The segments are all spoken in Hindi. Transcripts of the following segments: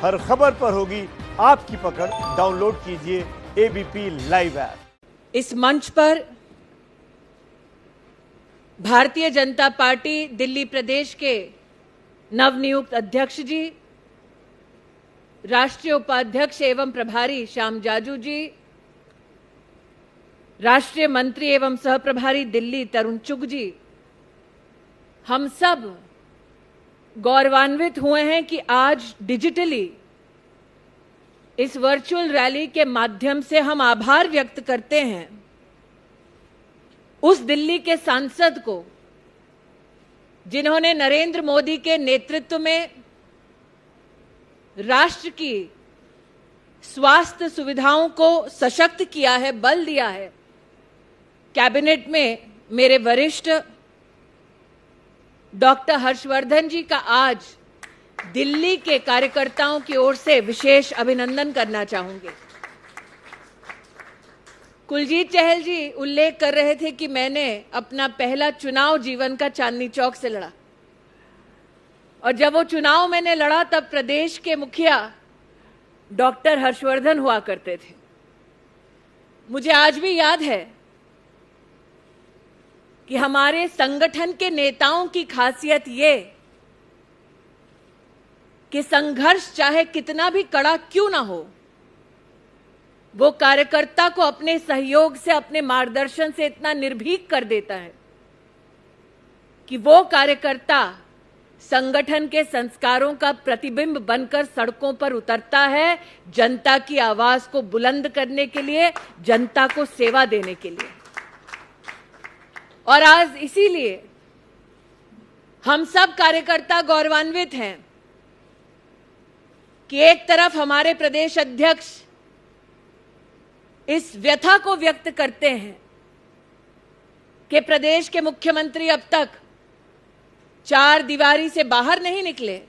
हर खबर पर होगी आपकी पकड़। डाउनलोड कीजिए एबीपी लाइव ऐप। इस मंच पर भारतीय जनता पार्टी दिल्ली प्रदेश के नवनियुक्त अध्यक्ष जी, राष्ट्रीय उपाध्यक्ष एवं प्रभारी श्याम जाजू जी, राष्ट्रीय मंत्री एवं सह प्रभारी दिल्ली तरुण चुग जी, हम सब गौरवान्वित हुए हैं कि आज डिजिटली इस वर्चुअल रैली के माध्यम से हम आभार व्यक्त करते हैं उस दिल्ली के सांसद को जिन्होंने नरेंद्र मोदी के नेतृत्व में राष्ट्र की स्वास्थ्य सुविधाओं को सशक्त किया है, बल दिया है। कैबिनेट में मेरे वरिष्ठ डॉक्टर हर्षवर्धन जी का आज दिल्ली के कार्यकर्ताओं की ओर से विशेष अभिनंदन करना चाहूंगी। कुलजीत चहल जी उल्लेख कर रहे थे कि मैंने अपना पहला चुनाव जीवन का चांदनी चौक से लड़ा, और जब वो चुनाव मैंने लड़ा तब प्रदेश के मुखिया डॉक्टर हर्षवर्धन हुआ करते थे। मुझे आज भी याद है कि हमारे संगठन के नेताओं की खासियत ये कि संघर्ष चाहे कितना भी कड़ा क्यों ना हो, वो कार्यकर्ता को अपने सहयोग से, अपने मार्गदर्शन से इतना निर्भीक कर देता है कि वो कार्यकर्ता संगठन के संस्कारों का प्रतिबिंब बनकर सड़कों पर उतरता है, जनता की आवाज को बुलंद करने के लिए, जनता को सेवा देने के लिए। और आज इसीलिए हम सब कार्यकर्ता गौरवान्वित हैं कि एक तरफ हमारे प्रदेश अध्यक्ष इस व्यथा को व्यक्त करते हैं कि प्रदेश के मुख्यमंत्री अब तक चार दीवारी से बाहर नहीं निकले,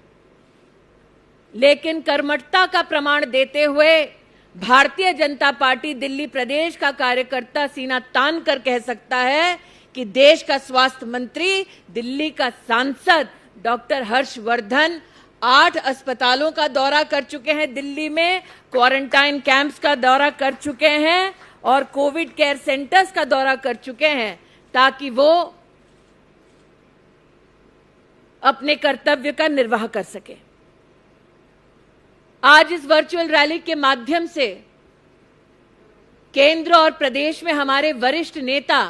लेकिन कर्मठता का प्रमाण देते हुए भारतीय जनता पार्टी दिल्ली प्रदेश का कार्यकर्ता सीना तान कर कह सकता है कि देश का स्वास्थ्य मंत्री, दिल्ली का सांसद डॉक्टर हर्षवर्धन 8 अस्पतालों का दौरा कर चुके हैं, दिल्ली में क्वारंटाइन कैंप्स का दौरा कर चुके हैं और कोविड केयर सेंटर्स का दौरा कर चुके हैं, ताकि वो अपने कर्तव्य का निर्वाह कर सके। आज इस वर्चुअल रैली के माध्यम से केंद्र और प्रदेश में हमारे वरिष्ठ नेता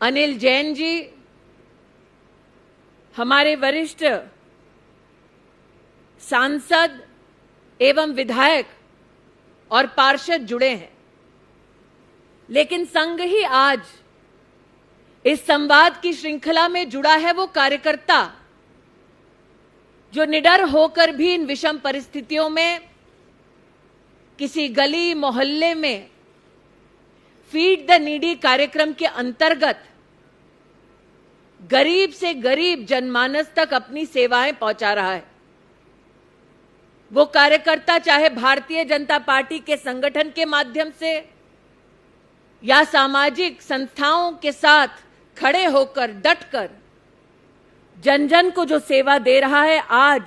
अनिल जैन जी, हमारे वरिष्ठ सांसद एवं विधायक और पार्षद जुड़े हैं, लेकिन संग ही आज इस संवाद की श्रृंखला में जुड़ा है वो कार्यकर्ता जो निडर होकर भी इन विषम परिस्थितियों में किसी गली मोहल्ले में फीड द नीडी कार्यक्रम के अंतर्गत गरीब से गरीब जनमानस तक अपनी सेवाएं पहुंचा रहा है। वो कार्यकर्ता चाहे भारतीय जनता पार्टी के संगठन के माध्यम से या सामाजिक संस्थाओं के साथ खड़े होकर, डटकर जन जन को जो सेवा दे रहा है, आज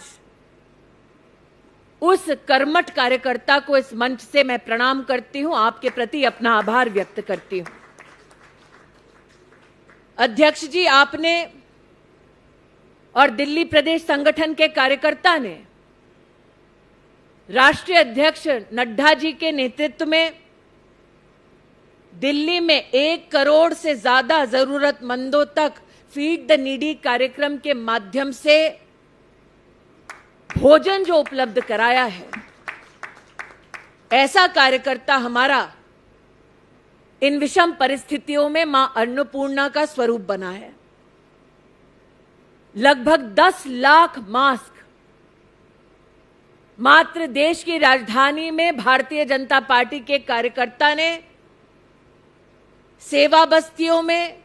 उस कर्मठ कार्यकर्ता को इस मंच से मैं प्रणाम करती हूं, आपके प्रति अपना आभार व्यक्त करती हूं। अध्यक्ष जी, आपने और दिल्ली प्रदेश संगठन के कार्यकर्ता ने राष्ट्रीय अध्यक्ष नड्डा जी के नेतृत्व में दिल्ली में 1 करोड़ से ज्यादा जरूरतमंदों तक फीड द नीडी कार्यक्रम के माध्यम से भोजन जो उपलब्ध कराया है, ऐसा कार्यकर्ता हमारा इन विषम परिस्थितियों में मां अन्नपूर्णा का स्वरूप बना है। लगभग 10 लाख मास्क मात्र देश की राजधानी में भारतीय जनता पार्टी के कार्यकर्ता ने सेवा बस्तियों में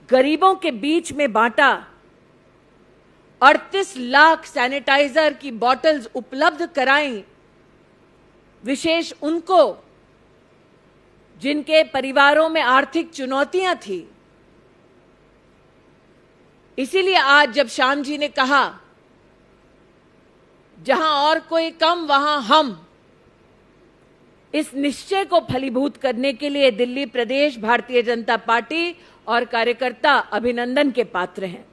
गरीबों के बीच में बांटा। 38 लाख सैनिटाइजर की बॉटल्स उपलब्ध कराई, विशेष उनको जिनके परिवारों में आर्थिक चुनौतियां थी। इसीलिए आज जब श्याम जी ने कहा जहां और कोई कम वहां हम, इस निश्चय को फलीभूत करने के लिए दिल्ली प्रदेश भारतीय जनता पार्टी और कार्यकर्ता अभिनंदन के पात्र हैं।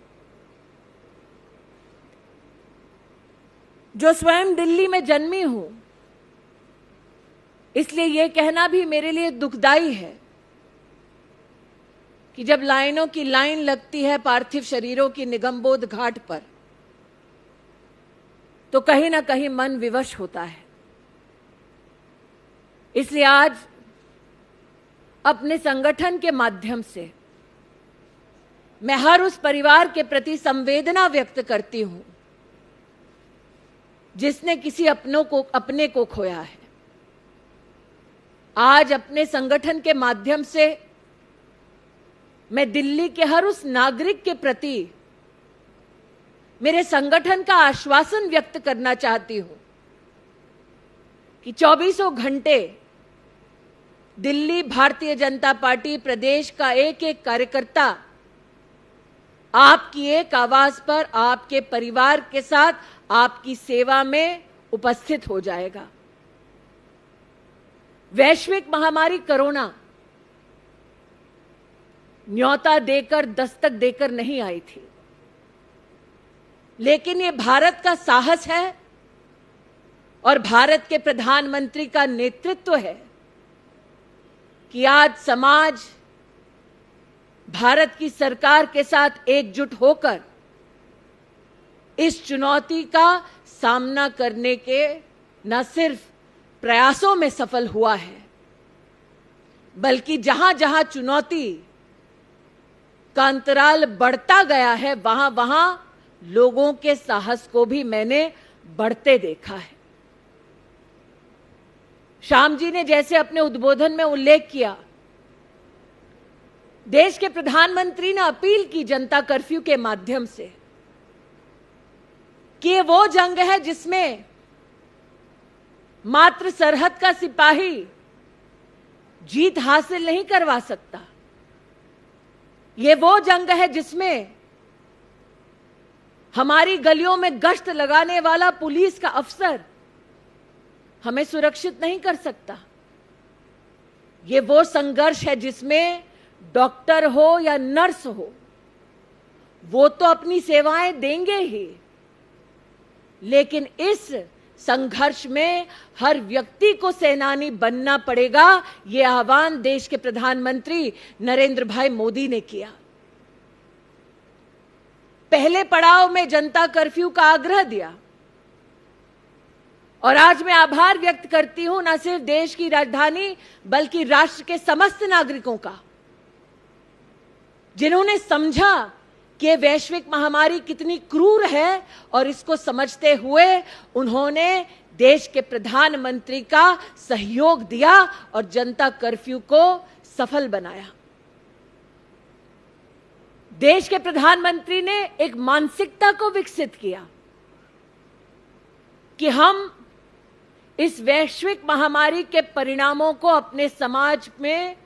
जो स्वयं दिल्ली में जन्मी हूं, इसलिए यह कहना भी मेरे लिए दुखदाई है कि जब लाइनों की लाइन लगती है पार्थिव शरीरों की निगमबोध घाट पर, तो कहीं ना कहीं मन विवश होता है। इसलिए आज अपने संगठन के माध्यम से मैं हर उस परिवार के प्रति संवेदना व्यक्त करती हूं जिसने किसी अपने को खोया है। आज अपने संगठन के माध्यम से मैं दिल्ली के हर उस नागरिक के प्रति मेरे संगठन का आश्वासन व्यक्त करना चाहती हूं कि 24 घंटे दिल्ली भारतीय जनता पार्टी प्रदेश का एक एक कार्यकर्ता आपकी एक आवाज पर आपके परिवार के साथ आपकी सेवा में उपस्थित हो जाएगा। वैश्विक महामारी कोरोना न्योता देकर, दस्तक देकर नहीं आई थी, लेकिन ये भारत का साहस है और भारत के प्रधानमंत्री का नेतृत्व है कि आज समाज भारत की सरकार के साथ एकजुट होकर इस चुनौती का सामना करने के न सिर्फ प्रयासों में सफल हुआ है, बल्कि जहां जहां चुनौती का अंतराल बढ़ता गया है, वहां वहां लोगों के साहस को भी मैंने बढ़ते देखा है। श्याम जी ने जैसे अपने उद्बोधन में उल्लेख किया, देश के प्रधानमंत्री ने अपील की जनता कर्फ्यू के माध्यम से कि ये वो जंग है जिसमें मात्र सरहद का सिपाही जीत हासिल नहीं करवा सकता। ये वो जंग है जिसमें हमारी गलियों में गश्त लगाने वाला पुलिस का अफसर हमें सुरक्षित नहीं कर सकता। ये वो संघर्ष है जिसमें डॉक्टर हो या नर्स हो, वो तो अपनी सेवाएं देंगे ही, लेकिन इस संघर्ष में हर व्यक्ति को सेनानी बनना पड़ेगा। ये आह्वान देश के प्रधानमंत्री नरेंद्र भाई मोदी ने किया। पहले पड़ाव में जनता कर्फ्यू का आग्रह दिया और आज मैं आभार व्यक्त करती हूं न सिर्फ देश की राजधानी बल्कि राष्ट्र के समस्त नागरिकों का, जिन्होंने समझा कि वैश्विक महामारी कितनी क्रूर है और इसको समझते हुए उन्होंने देश के प्रधानमंत्री का सहयोग दिया और जनता कर्फ्यू को सफल बनाया। देश के प्रधानमंत्री ने एक मानसिकता को विकसित किया कि हम इस वैश्विक महामारी के परिणामों को अपने समाज में,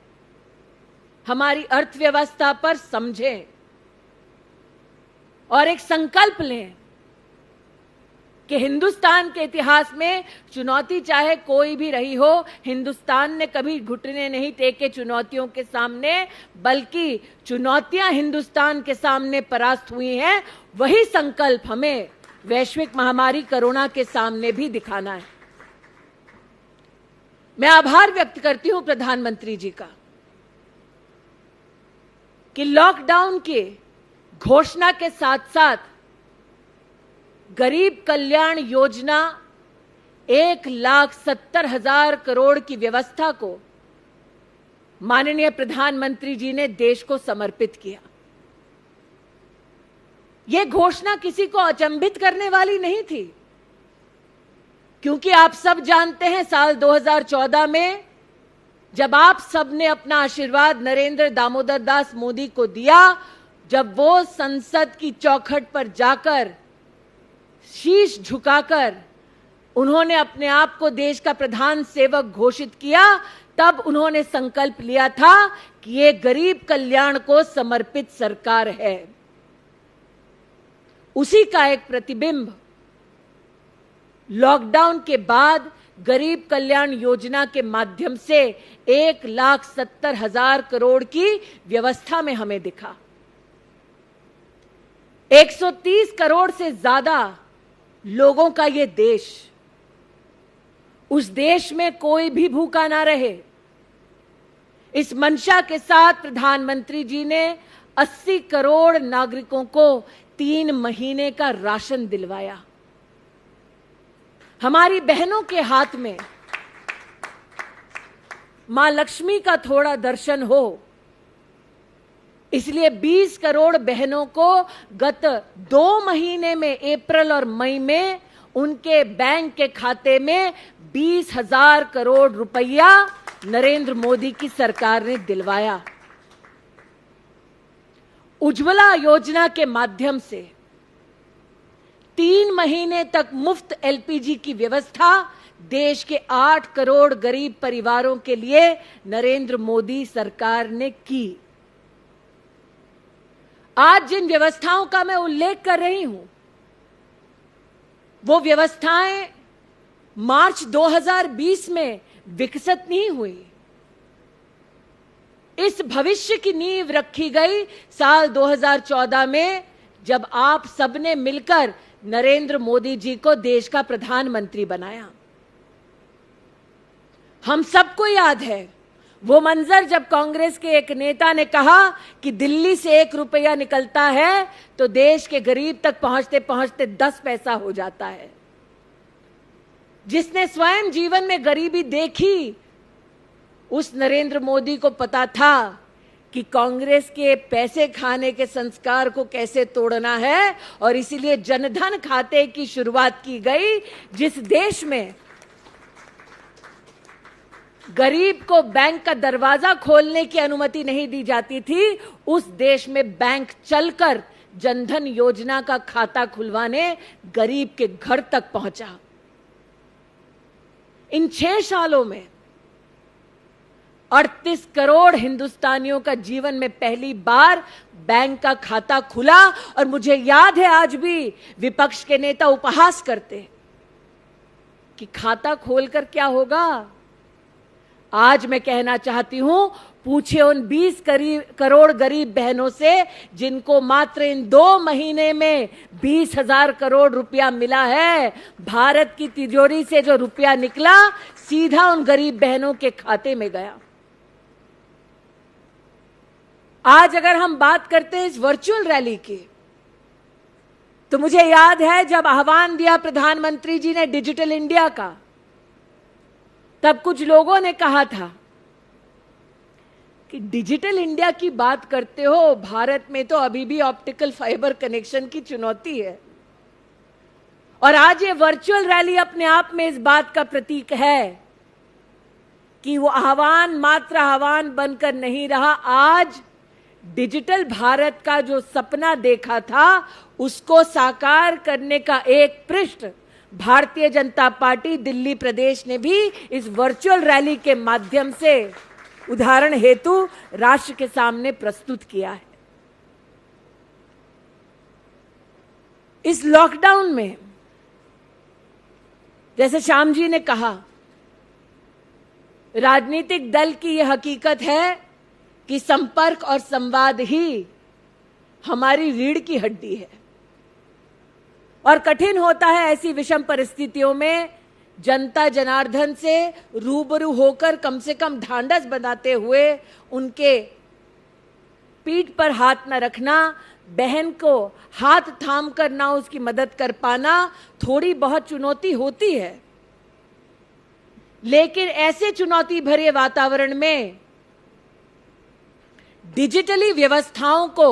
हमारी अर्थव्यवस्था पर समझें और एक संकल्प लें कि हिंदुस्तान के इतिहास में चुनौती चाहे कोई भी रही हो, हिंदुस्तान ने कभी घुटने नहीं टेके चुनौतियों के सामने, बल्कि चुनौतियां हिंदुस्तान के सामने परास्त हुई हैं। वही संकल्प हमें वैश्विक महामारी कोरोना के सामने भी दिखाना है। मैं आभार व्यक्त करती हूं प्रधानमंत्री जी का कि लॉकडाउन के घोषणा के साथ साथ गरीब कल्याण योजना 1,70,000 करोड़ की व्यवस्था को माननीय प्रधानमंत्री जी ने देश को समर्पित किया। यह घोषणा किसी को अचंभित करने वाली नहीं थी, क्योंकि आप सब जानते हैं साल 2014 में जब आप सब ने अपना आशीर्वाद नरेंद्र दामोदर दास मोदी को दिया, जब वो संसद की चौखट पर जाकर शीश झुकाकर उन्होंने अपने आप को देश का प्रधान सेवक घोषित किया, तब उन्होंने संकल्प लिया था कि ये गरीब कल्याण को समर्पित सरकार है। उसी का एक प्रतिबिंब लॉकडाउन के बाद गरीब कल्याण योजना के माध्यम से 1,70,000 करोड़ की व्यवस्था में हमें दिखा। 130 करोड़ से ज्यादा लोगों का ये देश, उस देश में कोई भी भूखा ना रहे, इस मंशा के साथ प्रधानमंत्री जी ने 80 करोड़ नागरिकों को 3 महीने का राशन दिलवाया। हमारी बहनों के हाथ में मां लक्ष्मी का थोड़ा दर्शन हो, इसलिए 20 करोड़ बहनों को गत 2 महीने में, अप्रैल और मई में, उनके बैंक के खाते में 20,000 करोड़ रुपया नरेंद्र मोदी की सरकार ने दिलवाया। उज्ज्वला योजना के माध्यम से 3 महीने तक मुफ्त एलपीजी की व्यवस्था देश के 8 करोड़ गरीब परिवारों के लिए नरेंद्र मोदी सरकार ने की। आज जिन व्यवस्थाओं का मैं उल्लेख कर रही हूं, वो व्यवस्थाएं मार्च 2020 में विकसित नहीं हुई। इस भविष्य की नींव रखी गई साल 2014 में, जब आप सबने मिलकर नरेंद्र मोदी जी को देश का प्रधानमंत्री बनाया। हम सबको याद है वो मंजर जब कांग्रेस के एक नेता ने कहा कि दिल्ली से 1 रुपया निकलता है तो देश के गरीब तक पहुंचते पहुंचते 10 पैसा हो जाता है। जिसने स्वयं जीवन में गरीबी देखी, उस नरेंद्र मोदी को पता था कि कांग्रेस के पैसे खाने के संस्कार को कैसे तोड़ना है, और इसीलिए जनधन खाते की शुरुआत की गई। जिस देश में गरीब को बैंक का दरवाजा खोलने की अनुमति नहीं दी जाती थी, उस देश में बैंक चलकर जनधन योजना का खाता खुलवाने गरीब के घर तक पहुंचा। इन 6 सालों में 38 करोड़ हिंदुस्तानियों का जीवन में पहली बार बैंक का खाता खुला। और मुझे याद है आज भी विपक्ष के नेता उपहास करते कि खाता खोलकर क्या होगा। आज मैं कहना चाहती हूं, पूछिए उन 20 करोड़ गरीब बहनों से जिनको मात्र इन 2 महीने में 20,000 करोड़ रुपया मिला है। भारत की तिजोरी से जो रुपया निकला सीधा उन गरीब बहनों के खाते में गया। आज अगर हम बात करते हैं इस वर्चुअल रैली की, तो मुझे याद है जब आह्वान दिया प्रधानमंत्री जी ने डिजिटल इंडिया का, तब कुछ लोगों ने कहा था कि डिजिटल इंडिया की बात करते हो, भारत में तो अभी भी ऑप्टिकल फाइबर कनेक्शन की चुनौती है। और आज ये वर्चुअल रैली अपने आप में इस बात का प्रतीक है कि वो आह्वान मात्र आह्वान बनकर नहीं रहा। आज डिजिटल भारत का जो सपना देखा था, उसको साकार करने का एक पृष्ठ भारतीय जनता पार्टी दिल्ली प्रदेश ने भी इस वर्चुअल रैली के माध्यम से उदाहरण हेतु राष्ट्र के सामने प्रस्तुत किया है। इस लॉकडाउन में, जैसे श्याम जी ने कहा, राजनीतिक दल की यह हकीकत है कि संपर्क और संवाद ही हमारी रीढ़ की हड्डी है। और कठिन होता है ऐसी विषम परिस्थितियों में जनता जनार्दन से रूबरू होकर कम से कम ढांढस बनाते हुए उनके पीठ पर हाथ न रखना, बहन को हाथ थाम कर ना उसकी मदद कर पाना थोड़ी बहुत चुनौती होती है। लेकिन ऐसे चुनौती भरे वातावरण में डिजिटली व्यवस्थाओं को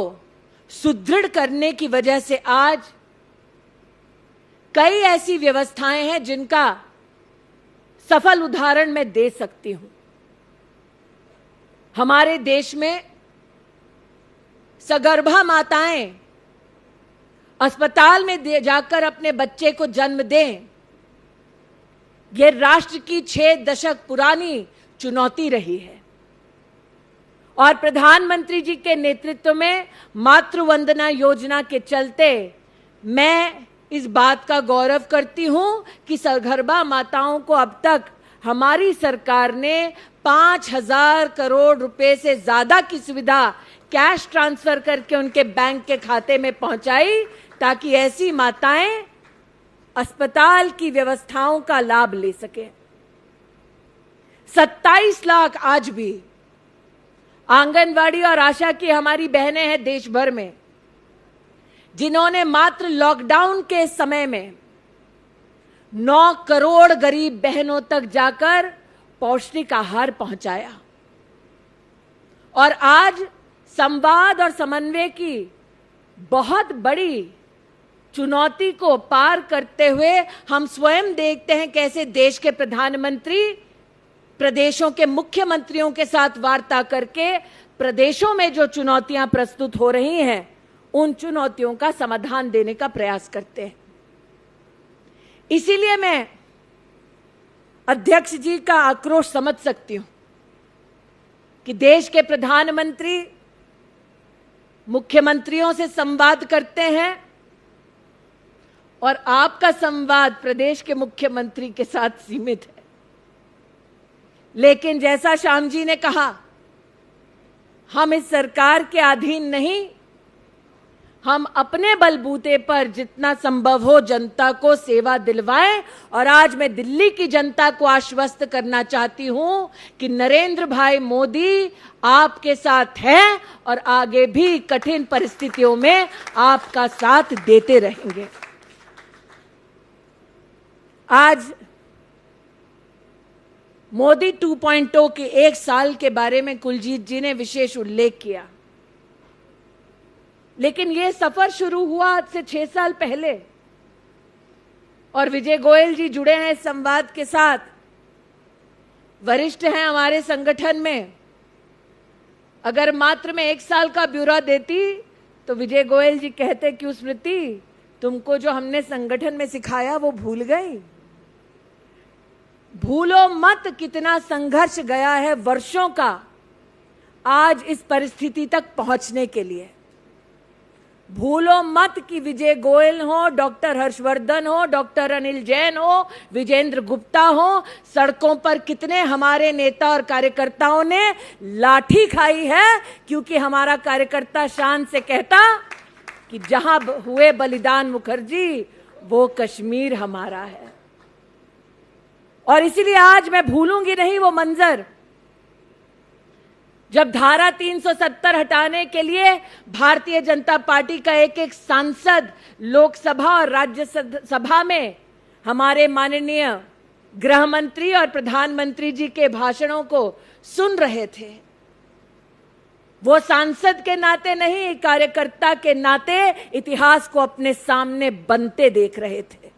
सुदृढ़ करने की वजह से आज कई ऐसी व्यवस्थाएं हैं जिनका सफल उदाहरण मैं दे सकती हूं। हमारे देश में सगर्भा माताएं अस्पताल में जाकर अपने बच्चे को जन्म दें, यह राष्ट्र की 6 दशक पुरानी चुनौती रही है। और प्रधानमंत्री जी के नेतृत्व में मातृ वंदना योजना के चलते मैं इस बात का गौरव करती हूं कि सगर्भा माताओं को अब तक हमारी सरकार ने 5,000 करोड़ रुपए से ज्यादा की सुविधा कैश ट्रांसफर करके उनके बैंक के खाते में पहुंचाई, ताकि ऐसी माताएं अस्पताल की व्यवस्थाओं का लाभ ले सकें। 27 लाख आज भी आंगनवाड़ी और आशा की हमारी बहनें हैं देश भर में, जिन्होंने मात्र लॉकडाउन के समय में 9 करोड़ गरीब बहनों तक जाकर पौष्टिक आहार पहुंचाया। और आज संवाद और समन्वय की बहुत बड़ी चुनौती को पार करते हुए हम स्वयं देखते हैं कैसे देश के प्रधानमंत्री प्रदेशों के मुख्यमंत्रियों के साथ वार्ता करके प्रदेशों में जो चुनौतियां प्रस्तुत हो रही हैं, उन चुनौतियों का समाधान देने का प्रयास करते हैं। इसीलिए मैं अध्यक्ष जी का आक्रोश समझ सकती हूं कि देश के प्रधानमंत्री मुख्यमंत्रियों से संवाद करते हैं और आपका संवाद प्रदेश के मुख्यमंत्री के साथ सीमित है। लेकिन जैसा श्याम जी ने कहा, हम इस सरकार के अधीन नहीं, हम अपने बलबूते पर जितना संभव हो जनता को सेवा दिलवाएं। और आज मैं दिल्ली की जनता को आश्वस्त करना चाहती हूं कि नरेंद्र भाई मोदी आपके साथ हैं और आगे भी कठिन परिस्थितियों में आपका साथ देते रहेंगे। आज मोदी 2.0 के 1 साल के बारे में कुलजीत जी ने विशेष उल्लेख किया, लेकिन यह सफर शुरू हुआ आज से 6 साल पहले और विजय गोयल जी जुड़े हैं इस संवाद के साथ, वरिष्ठ हैं हमारे संगठन में। अगर मात्र मैं 1 साल का ब्यौरा देती तो विजय गोयल जी कहते कि स्मृति, तुमको जो हमने संगठन में सिखाया वो भूल गई। भूलो मत कितना संघर्ष गया है वर्षों का आज इस परिस्थिति तक पहुंचने के लिए। भूलो मत कि विजय गोयल हो, डॉक्टर हर्षवर्धन हो, डॉक्टर अनिल जैन हो, विजेंद्र गुप्ता हो, सड़कों पर कितने हमारे नेता और कार्यकर्ताओं ने लाठी खाई है, क्योंकि हमारा कार्यकर्ता शान से कहता कि जहां हुए बलिदान मुखर्जी, वो कश्मीर हमारा है। और इसीलिए आज मैं भूलूंगी नहीं वो मंजर, जब धारा 370 हटाने के लिए भारतीय जनता पार्टी का एक एक सांसद लोकसभा और राज्यसभा में हमारे माननीय गृह मंत्री और प्रधानमंत्री जी के भाषणों को सुन रहे थे। वो सांसद के नाते नहीं, कार्यकर्ता के नाते इतिहास को अपने सामने बनते देख रहे थे।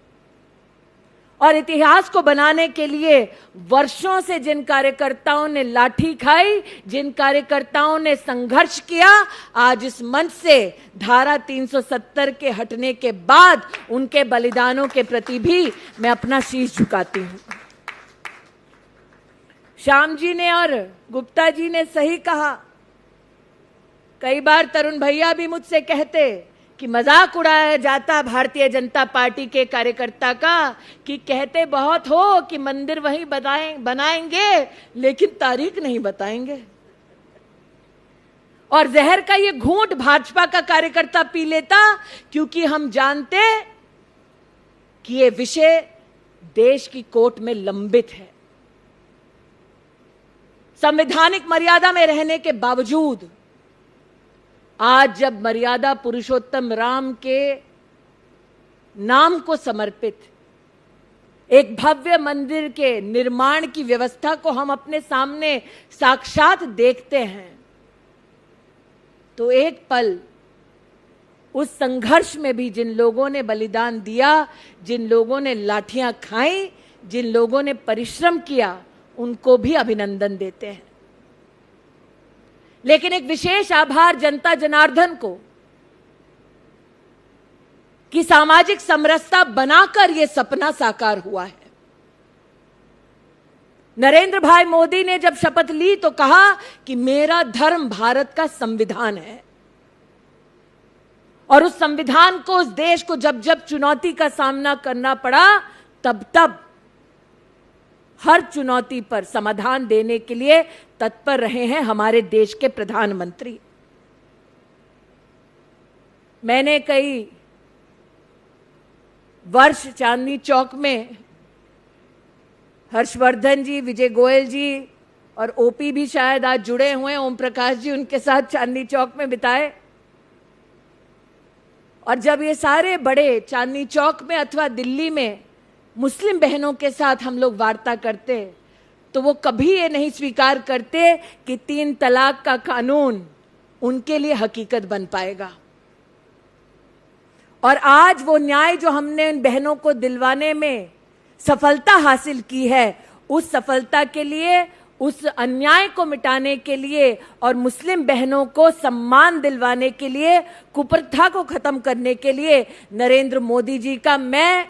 और इतिहास को बनाने के लिए वर्षों से जिन कार्यकर्ताओं ने लाठी खाई, जिन कार्यकर्ताओं ने संघर्ष किया, आज इस मंच से धारा 370 के हटने के बाद उनके बलिदानों के प्रति भी मैं अपना शीश झुकाती हूं। श्याम जी ने और गुप्ता जी ने सही कहा। कई बार तरुण भैया भी मुझसे कहते कि मजाक उड़ाया जाता भारतीय जनता पार्टी के कार्यकर्ता का, कि कहते बहुत हो कि मंदिर वहीं बनाएंगे लेकिन तारीख नहीं बताएंगे। और जहर का ये घूंट भाजपा का कार्यकर्ता पी लेता, क्योंकि हम जानते कि ये विषय देश की कोर्ट में लंबित है। संवैधानिक मर्यादा में रहने के बावजूद आज जब मर्यादा पुरुषोत्तम राम के नाम को समर्पित एक भव्य मंदिर के निर्माण की व्यवस्था को हम अपने सामने साक्षात देखते हैं, तो एक पल उस संघर्ष में भी जिन लोगों ने बलिदान दिया, जिन लोगों ने लाठियां खाई, जिन लोगों ने परिश्रम किया, उनको भी अभिनंदन देते हैं। लेकिन एक विशेष आभार जनता जनार्दन को कि सामाजिक समरसता बनाकर यह सपना साकार हुआ है। नरेंद्र भाई मोदी ने जब शपथ ली तो कहा कि मेरा धर्म भारत का संविधान है और उस संविधान को, उस देश को जब जब चुनौती का सामना करना पड़ा, तब तब हर चुनौती पर समाधान देने के लिए तत्पर रहे हैं हमारे देश के प्रधानमंत्री। मैंने कई वर्ष चांदनी चौक में हर्षवर्धन जी, विजय गोयल जी और ओपी भी शायद आज जुड़े हुए, ओम प्रकाश जी, उनके साथ चांदनी चौक में बिताए। और जब ये सारे बड़े चांदनी चौक में अथवा दिल्ली में मुस्लिम बहनों के साथ हम लोग वार्ता करते, तो वो कभी ये नहीं स्वीकार करते कि 3 तलाक का कानून उनके लिए हकीकत बन पाएगा। और आज वो न्याय जो हमने इन बहनों को दिलवाने में सफलता हासिल की है, उस सफलता के लिए, उस अन्याय को मिटाने के लिए और मुस्लिम बहनों को सम्मान दिलवाने के लिए, कुप्रथा को खत्म करने के लिए नरेंद्र मोदी जी का मैं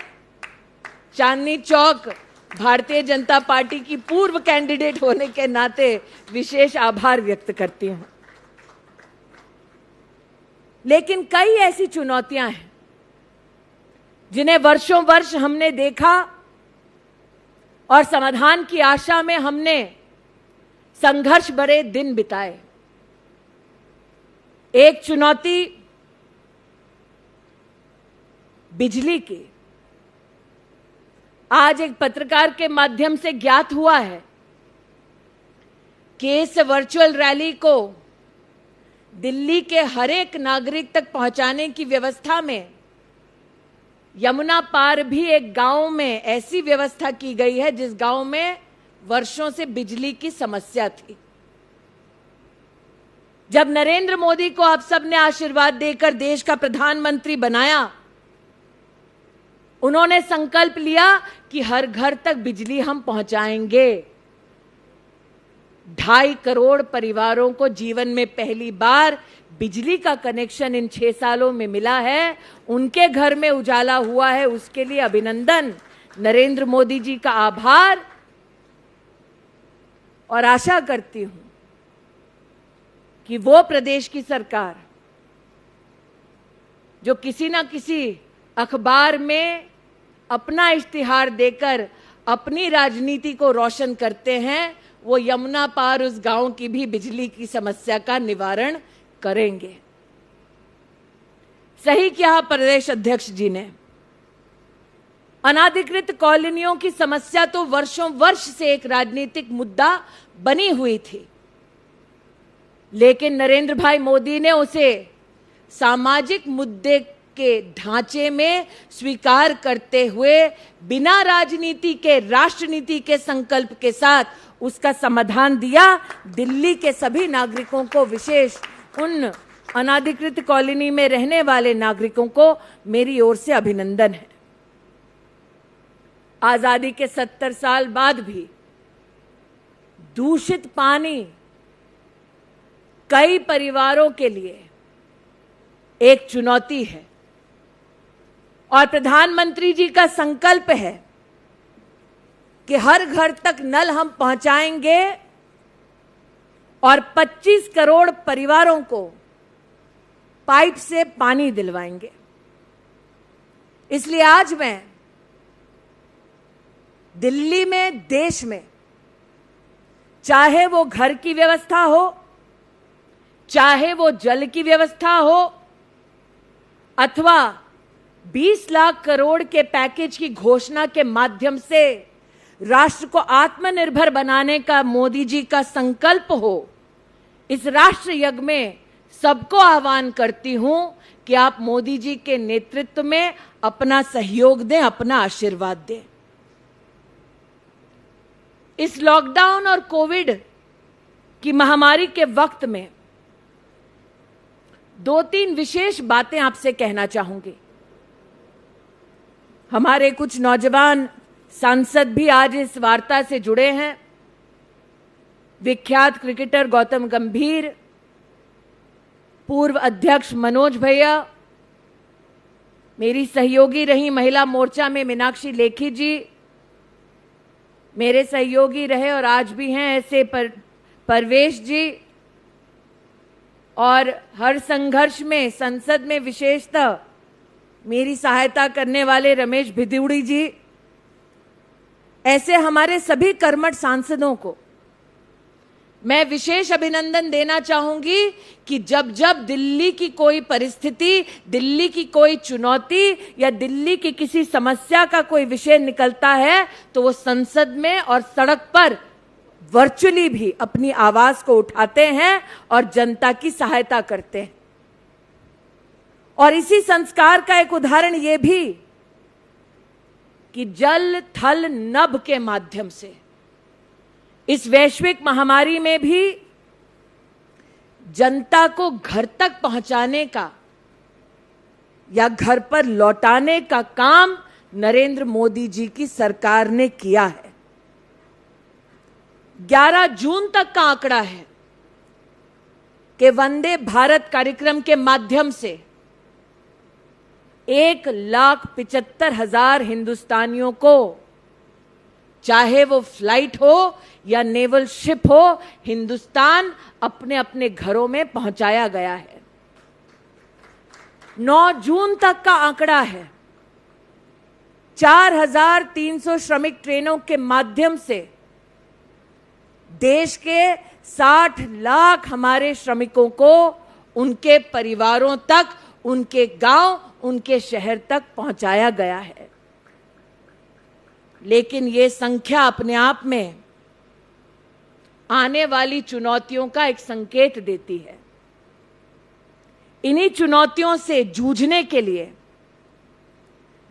चांदनी चौक भारतीय जनता पार्टी की पूर्व कैंडिडेट होने के नाते विशेष आभार व्यक्त करती हूं। लेकिन कई ऐसी चुनौतियां हैं जिन्हें वर्षों वर्ष हमने देखा और समाधान की आशा में हमने संघर्ष भरे दिन बिताए। एक चुनौती बिजली की। आज एक पत्रकार के माध्यम से ज्ञात हुआ है कि इस वर्चुअल रैली को दिल्ली के हर एक नागरिक तक पहुंचाने की व्यवस्था में यमुना पार भी एक गांव में ऐसी व्यवस्था की गई है जिस गांव में वर्षों से बिजली की समस्या थी। जब नरेंद्र मोदी को आप सबने आशीर्वाद देकर देश का प्रधानमंत्री बनाया, उन्होंने संकल्प लिया कि हर घर तक बिजली हम पहुंचाएंगे। 2.5 करोड़ परिवारों को जीवन में पहली बार बिजली का कनेक्शन इन 6 सालों में मिला है। उनके घर में उजाला हुआ है, उसके लिए अभिनंदन, नरेंद्र मोदी जी का आभार। और आशा करती हूं कि वो प्रदेश की सरकार जो किसी ना किसी अखबार में अपना इश्तिहार देकर अपनी राजनीति को रोशन करते हैं, वो यमुना पार उस गांव की भी बिजली की समस्या का निवारण करेंगे। सही कहा प्रदेश अध्यक्ष जी ने। अनाधिकृत कॉलोनियों की समस्या तो वर्षों वर्ष से एक राजनीतिक मुद्दा बनी हुई थी, लेकिन नरेंद्र भाई मोदी ने उसे सामाजिक मुद्दे के ढांचे में स्वीकार करते हुए बिना राजनीति के, राष्ट्रनीति के संकल्प के साथ उसका समाधान दिया। दिल्ली के सभी नागरिकों को, विशेष उन अनाधिकृत कॉलोनी में रहने वाले नागरिकों को मेरी ओर से अभिनंदन है। आजादी के 70 साल बाद भी दूषित पानी कई परिवारों के लिए एक चुनौती है और प्रधानमंत्री जी का संकल्प है कि हर घर तक नल हम पहुंचाएंगे और 25 करोड़ परिवारों को पाइप से पानी दिलवाएंगे। इसलिए आज मैं दिल्ली में, देश में, चाहे वो घर की व्यवस्था हो, चाहे वो जल की व्यवस्था हो, अथवा 20 लाख करोड़ के पैकेज की घोषणा के माध्यम से राष्ट्र को आत्मनिर्भर बनाने का मोदी जी का संकल्प हो, इस राष्ट्र यज्ञ में सबको आह्वान करती हूं कि आप मोदी जी के नेतृत्व में अपना सहयोग दें, अपना आशीर्वाद दें। इस लॉकडाउन और कोविड की महामारी के वक्त में 2-3 विशेष बातें आपसे कहना चाहूंगी। हमारे कुछ नौजवान सांसद भी आज इस वार्ता से जुड़े हैं। विख्यात क्रिकेटर गौतम गंभीर, पूर्व अध्यक्ष मनोज भैया, मेरी सहयोगी रही महिला मोर्चा में मीनाक्षी लेखी जी, मेरे सहयोगी रहे और आज भी हैं ऐसे परवेश जी, और हर संघर्ष में संसद में विशेषतः मेरी सहायता करने वाले रमेश भिदिउड़ी जी, ऐसे हमारे सभी कर्मठ सांसदों को मैं विशेष अभिनंदन देना चाहूंगी कि जब जब दिल्ली की कोई परिस्थिति, दिल्ली की कोई चुनौती या दिल्ली की किसी समस्या का कोई विषय निकलता है तो वो संसद में और सड़क पर वर्चुअली भी अपनी आवाज को उठाते हैं और जनता की सहायता करते हैं। और इसी संस्कार का एक उदाहरण ये भी कि जल थल नभ के माध्यम से इस वैश्विक महामारी में भी जनता को घर तक पहुंचाने का या घर पर लौटाने का काम नरेंद्र मोदी जी की सरकार ने किया है। 11 जून तक का आंकड़ा है कि वंदे भारत कार्यक्रम के माध्यम से 1,75,000 हिंदुस्तानियों को, चाहे वो फ्लाइट हो या नेवल शिप हो, हिंदुस्तान अपने अपने घरों में पहुंचाया गया है। 9 जून तक का आंकड़ा है 4,300 श्रमिक ट्रेनों के माध्यम से देश के 60 लाख हमारे श्रमिकों को उनके परिवारों तक, उनके गांव, उनके शहर तक पहुंचाया गया है। लेकिन ये संख्या अपने आप में आने वाली चुनौतियों का एक संकेत देती है। इन्हीं चुनौतियों से जूझने के लिए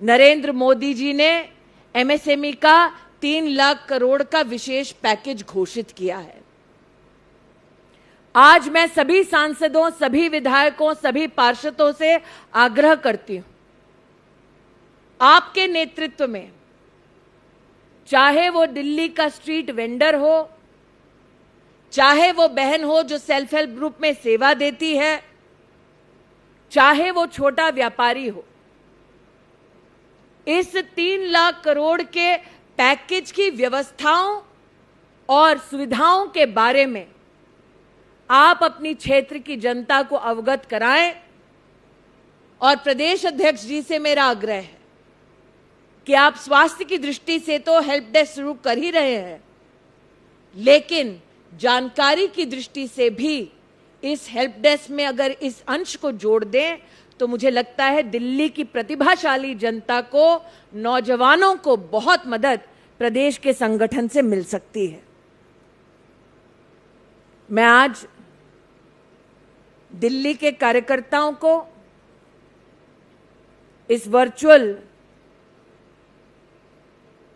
नरेंद्र मोदी जी ने एमएसएमई का 3 लाख करोड़ का विशेष पैकेज घोषित किया है। आज मैं सभी सांसदों, सभी विधायकों, सभी पार्षदों से आग्रह करती हूं, आपके नेतृत्व में, चाहे वो दिल्ली का स्ट्रीट वेंडर हो, चाहे वो बहन हो जो सेल्फ हेल्प ग्रुप में सेवा देती है, चाहे वो छोटा व्यापारी हो, इस 3 लाख करोड़ के पैकेज की व्यवस्थाओं और सुविधाओं के बारे में आप अपनी क्षेत्र की जनता को अवगत कराएं। और प्रदेश अध्यक्ष जी से मेरा आग्रह है कि आप स्वास्थ्य की दृष्टि से तो हेल्प डेस्क शुरू कर ही रहे हैं, लेकिन जानकारी की दृष्टि से भी इस हेल्प डेस्क में अगर इस अंश को जोड़ दें तो मुझे लगता है दिल्ली की प्रतिभाशाली जनता को, नौजवानों को बहुत मदद प्रदेश के संगठन से मिल सकती है। मैं आज दिल्ली के कार्यकर्ताओं को इस वर्चुअल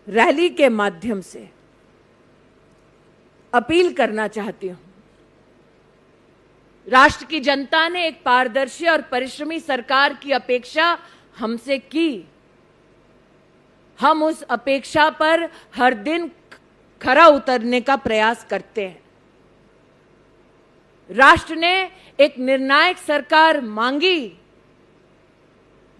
रैली के माध्यम से अपील करना चाहती हूं। राष्ट्र की जनता ने एक पारदर्शी और परिश्रमी सरकार की अपेक्षा हमसे की। हम उस अपेक्षा पर हर दिन खरा उतरने का प्रयास करते हैं। राष्ट्र ने एक निर्णायक सरकार मांगी।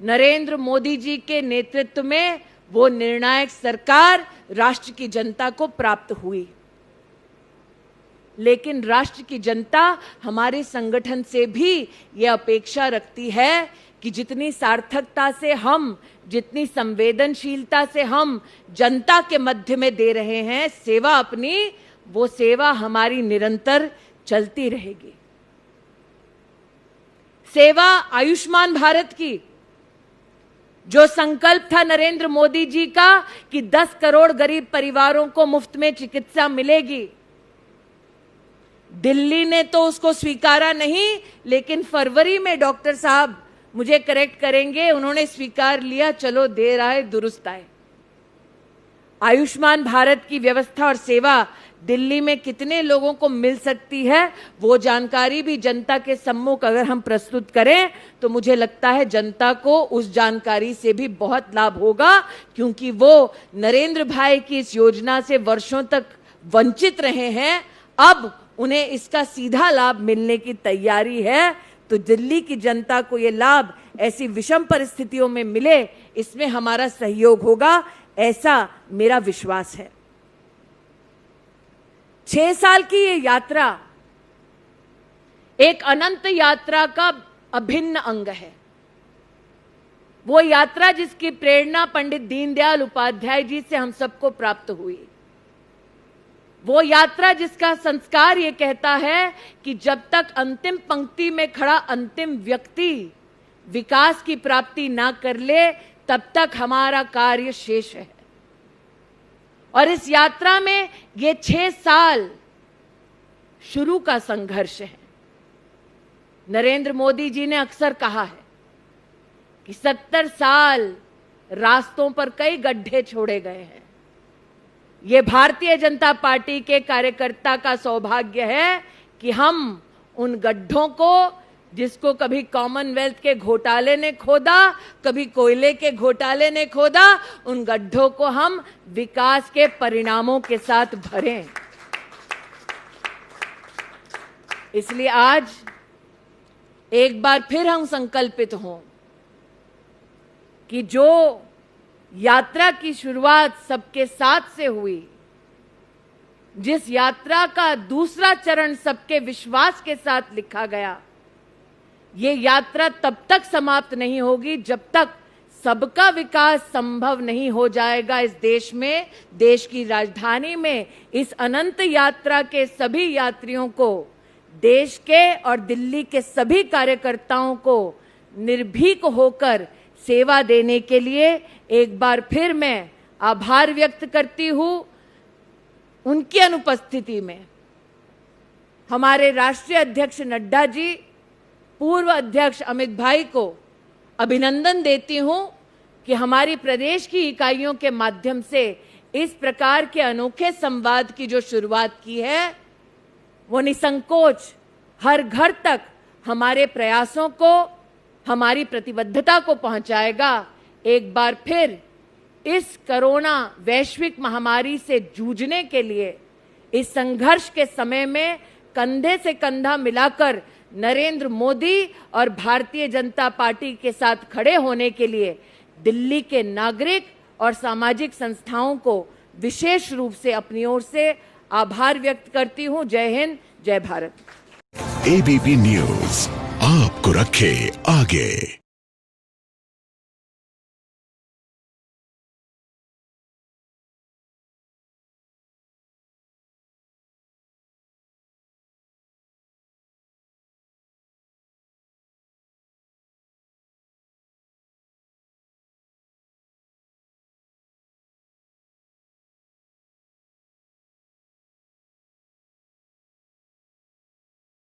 नरेंद्र मोदी जी के नेतृत्व में वो निर्णायक सरकार राष्ट्र की जनता को प्राप्त हुई। लेकिन राष्ट्र की जनता हमारे संगठन से भी ये अपेक्षा रखती है कि जितनी सार्थकता से हम, जितनी संवेदनशीलता से हम जनता के मध्य में दे रहे हैं सेवा अपनी, वो सेवा हमारी निरंतर चलती रहेगी। सेवा आयुष्मान भारत की जो संकल्प था नरेंद्र मोदी जी का कि 10 करोड़ गरीब परिवारों को मुफ्त में चिकित्सा मिलेगी, दिल्ली ने तो उसको स्वीकारा नहीं, लेकिन फरवरी में डॉक्टर साहब मुझे करेक्ट करेंगे, उन्होंने स्वीकार लिया, चलो देर आए दुरुस्त आए। आयुष्मान भारत की व्यवस्था और सेवा दिल्ली में कितने लोगों को मिल सकती है, वो जानकारी भी जनता के सम्मुख अगर हम प्रस्तुत करें तो मुझे लगता है जनता को उस जानकारी से भी बहुत लाभ होगा, क्योंकि वो नरेंद्र भाई की इस योजना से वर्षों तक वंचित रहे हैं। अब उन्हें इसका सीधा लाभ मिलने की तैयारी है, तो दिल्ली की जनता को ये लाभ ऐसी विषम परिस्थितियों में मिले, इसमें हमारा सहयोग होगा, ऐसा मेरा विश्वास है। 6 साल की ये यात्रा एक अनंत यात्रा का अभिन्न अंग है। वो यात्रा जिसकी प्रेरणा पंडित दीनदयाल उपाध्याय जी से हम सबको प्राप्त हुई। वो यात्रा जिसका संस्कार ये कहता है कि जब तक अंतिम पंक्ति में खड़ा अंतिम व्यक्ति विकास की प्राप्ति ना कर ले, तब तक हमारा कार्य शेष है। और इस यात्रा में ये 6 साल शुरू का संघर्ष है। नरेंद्र मोदी जी ने अक्सर कहा है कि 70 साल रास्तों पर कई गड्ढे छोड़े गए हैं। ये भारतीय जनता पार्टी के कार्यकर्ता का सौभाग्य है कि हम उन गड्ढों को, जिसको कभी कॉमनवेल्थ के घोटाले ने खोदा, कभी कोयले के घोटाले ने खोदा, उन गड्ढों को हम विकास के परिणामों के साथ भरें। इसलिए आज एक बार फिर हम संकल्पित हों कि जो यात्रा की शुरुआत सबके साथ से हुई, जिस यात्रा का दूसरा चरण सबके विश्वास के साथ लिखा गया, ये यात्रा तब तक समाप्त नहीं होगी जब तक सबका विकास संभव नहीं हो जाएगा इस देश में, देश की राजधानी में। इस अनंत यात्रा के सभी यात्रियों को, देश के और दिल्ली के सभी कार्यकर्ताओं को निर्भीक होकर सेवा देने के लिए एक बार फिर मैं आभार व्यक्त करती हूं। उनकी अनुपस्थिति में हमारे राष्ट्रीय अध्यक्ष नड्डा जी, पूर्व अध्यक्ष अमित भाई को अभिनंदन देती हूं कि हमारी प्रदेश की इकाइयों के माध्यम से इस प्रकार के अनोखे संवाद की जो शुरुआत की है, वो निसंकोच हर घर तक हमारे प्रयासों को, हमारी प्रतिबद्धता को पहुंचाएगा। एक बार फिर इस कोरोना वैश्विक महामारी से जूझने के लिए इस संघर्ष के समय में कंधे से कंधा मिलाकर नरेंद्र मोदी और भारतीय जनता पार्टी के साथ खड़े होने के लिए दिल्ली के नागरिक और सामाजिक संस्थाओं को विशेष रूप से अपनी ओर से आभार व्यक्त करती हूं। जय हिंद, जय भारत। एबीपी न्यूज आपको रखे आगे।